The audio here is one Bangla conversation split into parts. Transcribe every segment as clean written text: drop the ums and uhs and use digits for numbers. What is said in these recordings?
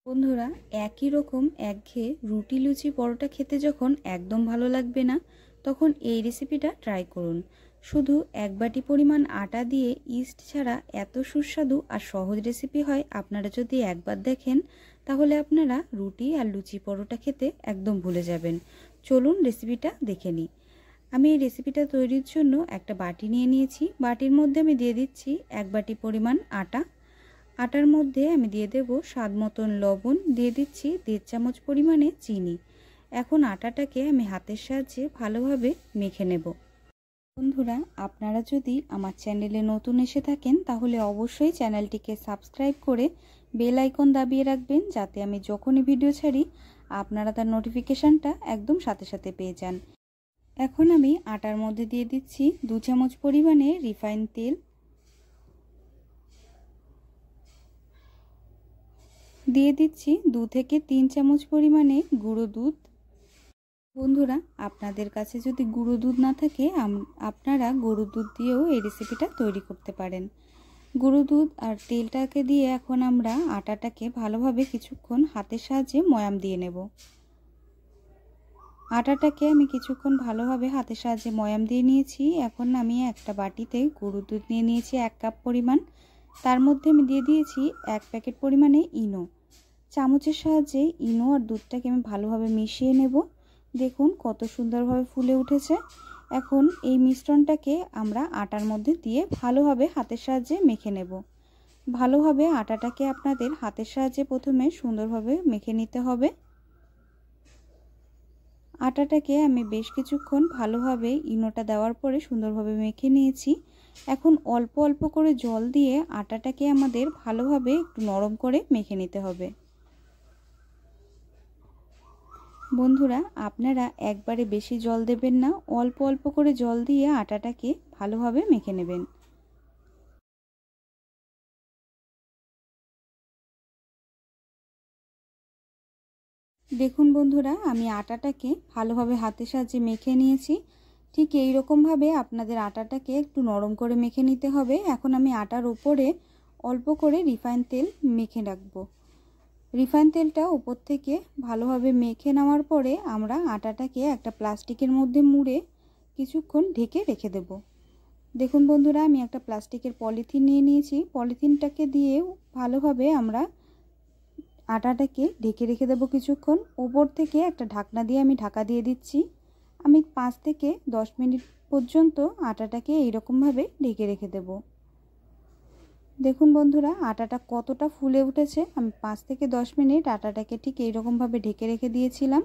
বন্ধুরা, একই রকম একঘেয়ে রুটি লুচি পরোটা খেতে যখন একদম ভালো লাগবে না, তখন এই রেসিপিটা ট্রাই করুন। শুধু এক বাটি পরিমাণ আটা দিয়ে ইস্ট ছাড়া এত সুস্বাদু আর সহজ রেসিপি হয়। আপনারা যদি একবার দেখেন তাহলে আপনারা রুটি আর লুচি পরোটা খেতে একদম ভুলে যাবেন। চলুন রেসিপিটা দেখে নিই। আমি এই রেসিপিটা তৈরির জন্য একটা বাটি নিয়ে নিয়েছি। বাটির মধ্যে আমি দিয়ে দিচ্ছি এক বাটি পরিমাণ আটা। আটার মধ্যে আমি দিয়ে দেব স্বাদ মতন লবণ, দিয়ে দিচ্ছি 1.5 চামচ পরিমাণে চিনি। এখন আটাটাকে আমি হাতের সাহায্যে ভালোভাবে মেখে নেব। বন্ধুরা, আপনারা যদি আমার চ্যানেলে নতুন এসে থাকেন তাহলে অবশ্যই চ্যানেলটিকে সাবস্ক্রাইব করে বেল আইকন দাবিয়ে রাখবেন, যাতে আমি যখনই ভিডিও ছাড়ি আপনারা তার নোটিফিকেশানটা একদম সাথে সাথে পেয়ে যান। এখন আমি আটার মধ্যে দিয়ে দিচ্ছি 2 চামচ পরিমাণে রিফাইন তেল, দিয়ে দিচ্ছি 2 থেকে 3 চামচ পরিমাণে গুঁড়ো দুধ। বন্ধুরা, আপনাদের কাছে যদি গুঁড়ো দুধ না থাকে আপনারা গরুর দুধ দিয়েও এই রেসিপিটা তৈরি করতে পারেন। গুঁড়ো দুধ আর তেলটাকে দিয়ে এখন আমরা আটাটাকে ভালোভাবে কিছুক্ষণ হাতের সাহায্যে ময়াম দিয়ে নেব। আটাটাকে আমি কিছুক্ষণ ভালোভাবে হাতের সাহায্যে ময়াম দিয়ে নিয়েছি। এখন আমি একটা বাটিতে গরুর দুধ নিয়ে নিয়েছি 1 কাপ পরিমাণ। তার মধ্যে আমি দিয়ে দিয়েছি 1 প্যাকেট পরিমাণে ইনো। চামচের সাহায্যে ইনো আর দুধটাকে আমি ভালোভাবে মিশিয়ে নেব। দেখুন কত সুন্দরভাবে ফুলে উঠেছে। এখন এই মিশ্রণটাকে আমরা আটার মধ্যে দিয়ে ভালোভাবে হাতের সাহায্যে মেখে নেব। ভালোভাবে আটাটাকে আপনাদের হাতের সাহায্যে প্রথমে সুন্দরভাবে মেখে নিতে হবে। আটাটাকে আমি বেশ কিছুক্ষণ ভালোভাবে ইনোটা দেওয়ার পরে সুন্দরভাবে মেখে নিয়েছি। এখন অল্প অল্প করে জল দিয়ে আটাটাকে আমাদের ভালোভাবে একটু নরম করে মেখে নিতে হবে। বন্ধুরা, আপনারা একবারে বেশি জল দেবেন না, অল্প অল্প করে জল দিয়ে আটাটাকে ভালোভাবে মেখে নেবেন। দেখুন বন্ধুরা, আমি আটাটাকে ভালোভাবে হাতের সাহায্যে মেখে নিয়েছি। ঠিক এই রকমভাবে আপনাদের আটাটাকে একটু নরম করে মেখে নিতে হবে। এখন আমি আটার উপরে অল্প করে রিফাইন তেল মেখে রাখবো। রিফাইন তেলটা উপর থেকে ভালোভাবে মেখে নেওয়ার পরে আমরা আটাটাকে একটা প্লাস্টিকের মধ্যে মুড়ে কিছুক্ষণ ঢেকে রেখে দেব। দেখুন বন্ধুরা, আমি একটা প্লাস্টিকের পলিথিন নিয়ে নিয়েছি। পলিথিনটাকে দিয়ে ভালোভাবে আমরা আটাটাকে ঢেকে রেখে দেব কিছুক্ষণ। উপর থেকে একটা ঢাকনা দিয়ে আমি ঢাকা দিয়ে দিচ্ছি। আমি 5 থেকে 10 মিনিট পর্যন্ত আটাটাকে এইরকমভাবে ঢেকে রেখে দেব। দেখুন বন্ধুরা, আটাটা কতটা ফুলে উঠেছে। আমি 5 থেকে 10 মিনিট আটাটাকে ঠিক এইরকমভাবে ঢেকে রেখে দিয়েছিলাম।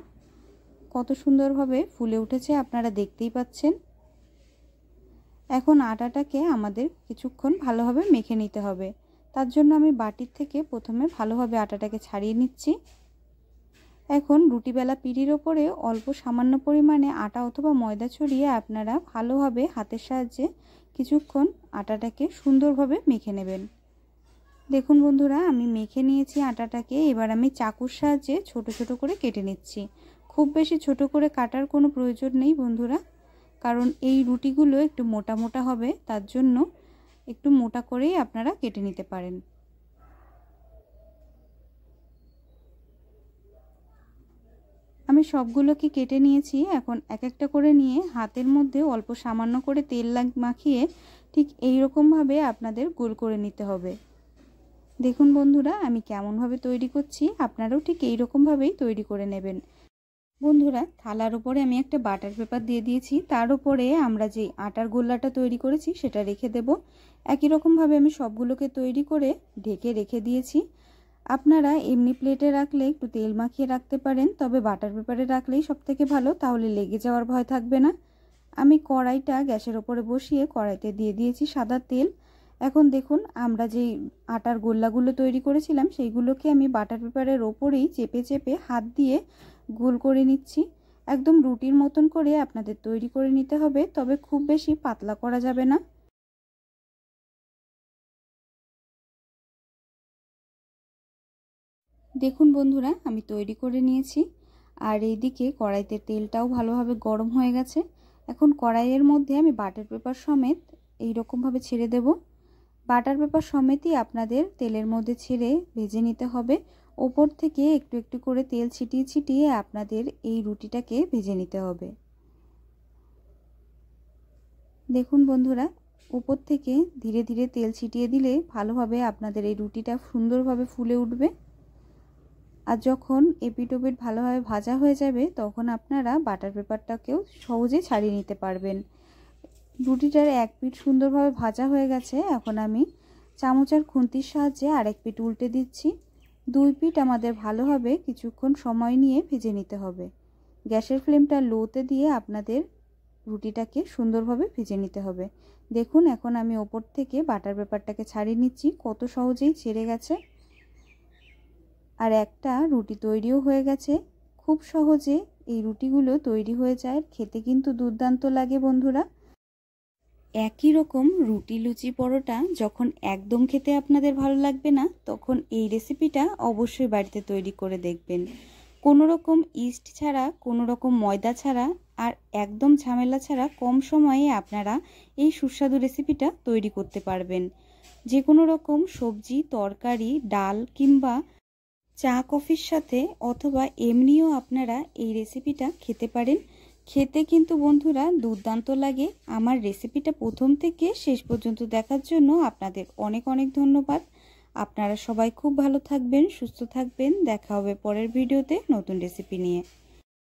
কত সুন্দরভাবে ফুলে উঠেছে আপনারা দেখতেই পাচ্ছেন। এখন আটাটাকে আমাদের কিছুক্ষণ ভালোভাবে মেখে নিতে হবে। তার জন্য আমি বাটির থেকে প্রথমে ভালোভাবে আটাটাকে ছাড়িয়ে নিচ্ছি। এখন রুটি বেলা পিঁড়ির ওপরে অল্প সামান্য পরিমাণে আটা অথবা ময়দা ছড়িয়ে আপনারা ভালোভাবে হাতের সাহায্যে কিছুক্ষণ আটাটাকে সুন্দরভাবে মেখে নেবেন। দেখুন বন্ধুরা, আমি মেখে নিয়েছি আটাটাকে। এবার আমি চাকুর সাহায্যে ছোট ছোট করে কেটে নিচ্ছি। খুব বেশি ছোট করে কাটার কোনো প্রয়োজন নেই বন্ধুরা, কারণ এই রুটিগুলো একটু মোটা মোটা হবে, তার জন্য একটু মোটা করেই আপনারা কেটে নিতে পারেন। আমি সবগুলোকে কেটে নিয়েছি। এখন এক একটা করে নিয়ে হাতের মধ্যে অল্প সামান্য করে তেল মাখিয়ে ঠিক এই রকমভাবে আপনাদের গোল করে নিতে হবে। দেখুন বন্ধুরা, আমি কেমনভাবে তৈরি করছি, আপনারাও ঠিক এই রকমভাবেই তৈরি করে নেবেন। বন্ধুরা, থালার উপরে আমি একটা বাটার পেপার দিয়ে দিয়েছি। তার উপরে আমরা যে আটার গোল্লাটা তৈরি করেছি সেটা রেখে দেব। একই রকমভাবে আমি সবগুলোকে তৈরি করে ঢেকে রেখে দিয়েছি। আপনারা এমনি প্লেটে রাখলে একটু তেল মাখিয়ে রাখতে পারেন, তবে বাটার পেপারে রাখলেই সবথেকে ভালো, তাহলে লেগে যাওয়ার ভয় থাকবে না। আমি কড়াইটা গ্যাসের ওপরে বসিয়ে কড়াইতে দিয়ে দিয়েছি সাদা তেল। এখন দেখুন, আমরা যেই আটার গোল্লাগুলো তৈরি করেছিলাম সেইগুলোকে আমি বাটার পেপারের ওপরেই চেপে চেপে হাত দিয়ে গোল করে নিচ্ছি। একদম রুটির মতন করে আপনাদের তৈরি করে নিতে হবে, তবে খুব বেশি পাতলা করা যাবে না। দেখুন বন্ধুরা, আমি তৈরি করে নিয়েছি। আর এইদিকে কড়াইতে তেলটাও ভালোভাবে গরম হয়ে গেছে। এখন কড়াইয়ের মধ্যে আমি বাটার পেপার সমেত এই রকমভাবে ছেড়ে দেব। বাটার পেপার সমেতই আপনাদের তেলের মধ্যে ছেড়ে ভেজে নিতে হবে। ওপর থেকে একটু একটু করে তেল ছিটিয়ে ছিটিয়ে আপনাদের এই রুটিটাকে ভেজে নিতে হবে। দেখুন বন্ধুরা, উপর থেকে ধীরে ধীরে তেল ছিটিয়ে দিলে ভালোভাবে আপনাদের এই রুটিটা সুন্দরভাবে ফুলে উঠবে। আর যখন এপিট ওপিট ভালোভাবে ভাজা হয়ে যাবে তখন আপনারা বাটার পেপারটাকেও সহজে ছাড়িয়ে নিতে পারবেন। রুটিটার এক পিঠ সুন্দরভাবে ভাজা হয়ে গেছে। এখন আমি চামচ আর খুন্তির সাহায্যে আরেক পিঠ উল্টে দিচ্ছি। দুই পিঠ আমাদের ভালোভাবে কিছুক্ষণ সময় নিয়ে ভেজে নিতে হবে। গ্যাসের ফ্লেমটা লোতে দিয়ে আপনাদের রুটিটাকে সুন্দরভাবে ভেজে নিতে হবে। দেখুন এখন আমি ওপর থেকে বাটার পেপারটাকে ছাড়িয়ে নিচ্ছি, কত সহজেই ছেড়ে গেছে। আর একটা রুটি তৈরিও হয়ে গেছে। খুব সহজে এই রুটিগুলো তৈরি হয়ে যায়, খেতে কিন্তু দুর্দান্ত লাগে বন্ধুরা। একই রকম রুটি লুচি পরোটা যখন একদম খেতে আপনাদের ভালো লাগবে না, তখন এই রেসিপিটা অবশ্যই বাড়িতে তৈরি করে দেখবেন। কোনো রকম ইস্ট ছাড়া, কোনো রকম ময়দা ছাড়া আর একদম ঝামেলা ছাড়া কম সময়ে আপনারা এই সুস্বাদু রেসিপিটা তৈরি করতে পারবেন। যে কোনো রকম সবজি, তরকারি, ডাল কিংবা চা কফির সাথে অথবা এমনিও আপনারা এই রেসিপিটা খেতে পারেন। খেতে কিন্তু বন্ধুরা দুর্দান্ত লাগে। আমার রেসিপিটা প্রথম থেকে শেষ পর্যন্ত দেখার জন্য আপনাদের অনেক অনেক ধন্যবাদ। আপনারা সবাই খুব ভালো থাকবেন, সুস্থ থাকবেন। দেখা হবে পরের ভিডিওতে নতুন রেসিপি নিয়ে।